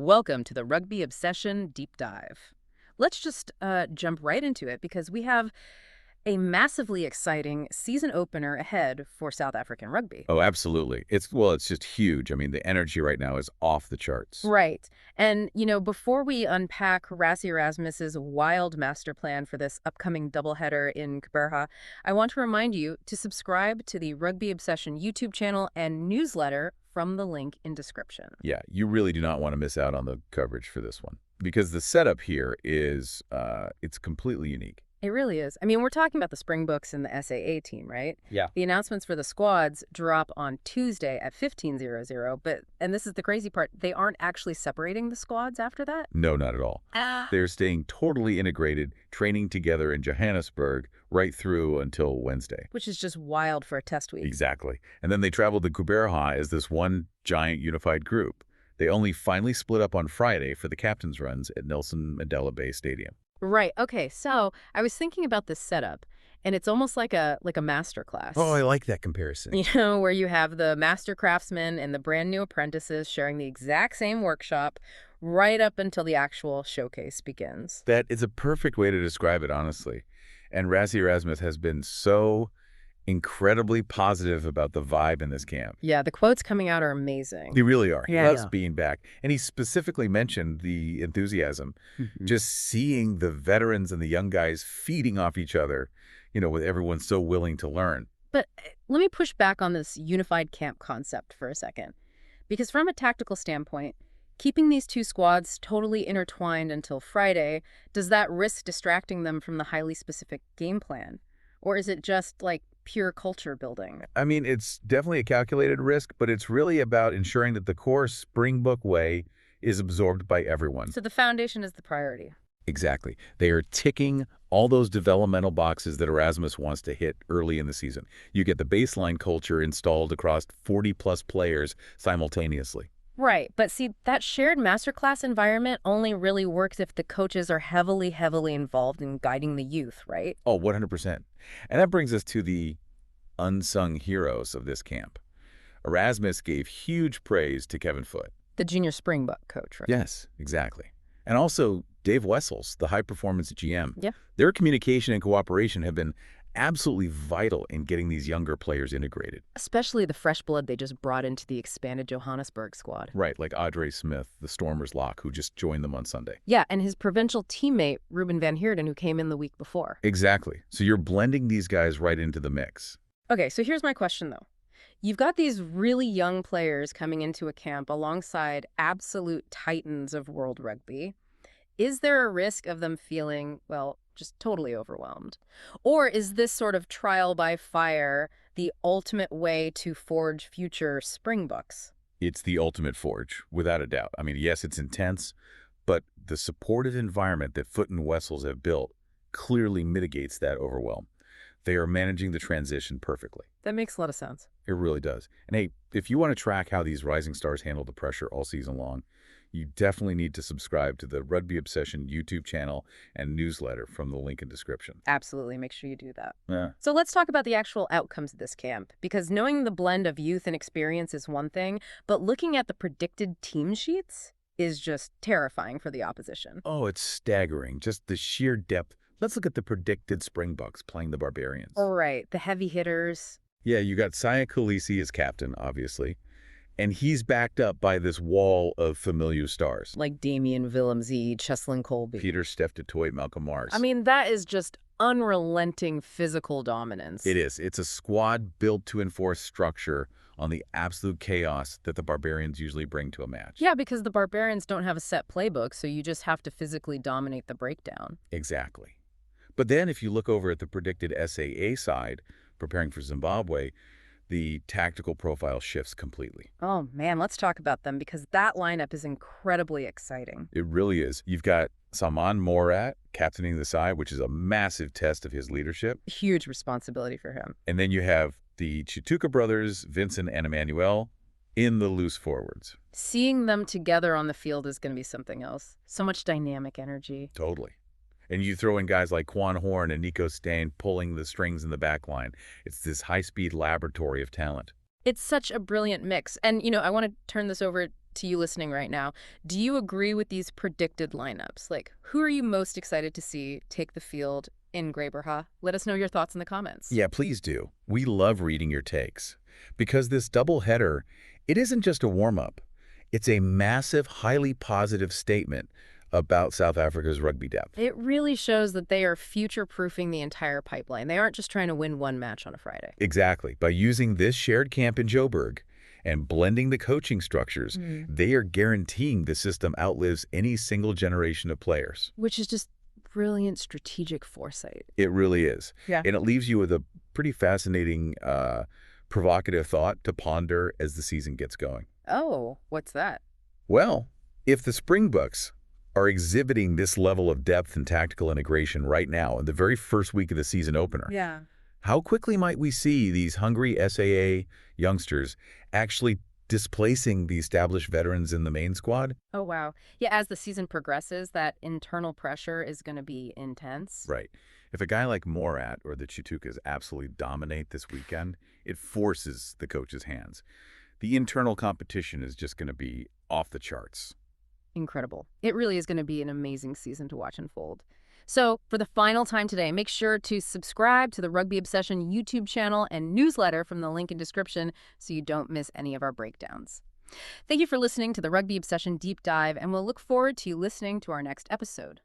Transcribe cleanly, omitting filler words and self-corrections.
Welcome to the Rugby Obsession Deep Dive. Let's just jump right into it because we have a massively exciting season opener ahead for South African rugby. Oh, absolutely. It's just huge. I mean, the energy right now is off the charts. Right. And, before we unpack Rassie Erasmus's wild master plan for this upcoming doubleheader in Gqeberha, I want to remind you to subscribe to the Rugby Obsession YouTube channel and newsletter from the link in description. Yeah, you really do not want to miss out on the coverage for this one because the setup here is it's completely unique. It really is. I mean, we're talking about the Springboks and the SAA team, right? Yeah. The announcements for the squads drop on Tuesday at 15:00, and this is the crazy part, they aren't actually separating the squads after that? No, not at all. They're staying totally integrated, training together in Johannesburg right through until Wednesday. Which is just wild for a test week. Exactly. And then they travel to Gqeberha as this one giant unified group. They only finally split up on Friday for the captain's runs at Nelson Mandela Bay Stadium. Right. Okay. So I was thinking about this setup, and it's almost like a masterclass. Oh, I like that comparison. Where you have the master craftsmen and the brand new apprentices sharing the exact same workshop right up until the actual showcase begins. That is a perfect way to describe it, honestly. And Rassie Erasmus has been so incredibly positive about the vibe in this camp. Yeah, the quotes coming out are amazing. They really are. He Yeah, loves yeah. being back. And he specifically mentioned the enthusiasm, just seeing the veterans and the young guys feeding off each other, with everyone so willing to learn. But let me push back on this unified camp concept for a second. Because from a tactical standpoint, keeping these two squads totally intertwined until Friday, does that risk distracting them from the highly specific game plan? Or is it just like pure culture building? I mean, it's definitely a calculated risk, but it's really about ensuring that the core Springbok way is absorbed by everyone. So the foundation is the priority. Exactly. They are ticking all those developmental boxes that Erasmus wants to hit early in the season. You get the baseline culture installed across 40-plus players simultaneously. Right. But see, that shared masterclass environment only really works if the coaches are heavily, heavily involved in guiding the youth, right? Oh, 100%. And that brings us to the unsung heroes of this camp. Erasmus gave huge praise to Kevin Foote. The junior Springbok coach, right? Yes, exactly. And also Dave Wessels, the high-performance GM. Yeah. Their communication and cooperation have been absolutely vital in getting these younger players integrated. Especially the fresh blood they just brought into the expanded Johannesburg squad. Right, like Adre Smith, the Stormers lock, who just joined them on Sunday. Yeah, and his provincial teammate, Ruben van Heerden, who came in the week before. Exactly. So you're blending these guys right into the mix. Okay, so here's my question, though. You've got these really young players coming into a camp alongside absolute titans of world rugby. Is there a risk of them feeling, well, just totally overwhelmed? Or is this sort of trial by fire the ultimate way to forge future Springboks? It's the ultimate forge, without a doubt. I mean, yes, it's intense, but the supportive environment that Foote and Wessels have built clearly mitigates that overwhelm. They are managing the transition perfectly. That makes a lot of sense. It really does. And hey, if you want to track how these rising stars handle the pressure all season long, you definitely need to subscribe to the Rugby Obsession YouTube channel and newsletter from the link in description. Absolutely. Make sure you do that. Yeah. So let's talk about the actual outcomes of this camp, because knowing the blend of youth and experience is one thing, but looking at the predicted team sheets is just terrifying for the opposition. Oh, it's staggering. Just the sheer depth. Let's look at the predicted Springboks playing the Barbarians. All right. The heavy hitters. Yeah, you got Sia Khaleesi as captain, obviously. And he's backed up by this wall of familiar stars. Like Damien Willemse, Cheslin Colby. Peter Steph du Toit, Malcolm Mars. I mean, that is just unrelenting physical dominance. It is. It's a squad built to enforce structure on the absolute chaos that the Barbarians usually bring to a match. Yeah, because the Barbarians don't have a set playbook, so you just have to physically dominate the breakdown. Exactly. But then if you look over at the predicted SAA side, preparing for Zimbabwe, the tactical profile shifts completely. Oh, man, let's talk about them, because that lineup is incredibly exciting. It really is. You've got Saman Morat captaining the side, which is a massive test of his leadership. Huge responsibility for him. And then you have the Chituka brothers, Vincent and Emmanuel, in the loose forwards. Seeing them together on the field is going to be something else. So much dynamic energy. Totally. And you throw in guys like Quan Horn and Nico Stain pulling the strings in the back line. It's this high-speed laboratory of talent. It's such a brilliant mix. And, I want to turn this over to you listening right now, do you agree with these predicted lineups? Like, who are you most excited to see take the field in Gqeberha? Let us know your thoughts in the comments. Yeah, please do. We love reading your takes. Because this doubleheader, it isn't just a warm-up. It's a massive, highly positive statement about South Africa's rugby depth. It really shows that they are future-proofing the entire pipeline. They aren't just trying to win one match on a Friday. Exactly. By using this shared camp in Joburg and blending the coaching structures, they are guaranteeing the system outlives any single generation of players. Which is just brilliant strategic foresight. It really is. Yeah. And it leaves you with a pretty fascinating, provocative thought to ponder as the season gets going. Oh, what's that? Well, if the Springboks are exhibiting this level of depth and tactical integration right now in the very first week of the season opener, Yeah. how quickly might we see these hungry SAA youngsters actually displacing the established veterans in the main squad? Oh, wow. Yeah, as the season progresses, that internal pressure is going to be intense. Right. If a guy like Morat or the Chitukas absolutely dominate this weekend, it forces the coach's hands. The internal competition is just going to be off the charts. Incredible. It really is going to be an amazing season to watch unfold. So, for the final time today, make sure to subscribe to the Rugby Obsession YouTube channel and newsletter from the link in description so you don't miss any of our breakdowns. Thank you for listening to the Rugby Obsession Deep Dive, and we'll look forward to you listening to our next episode.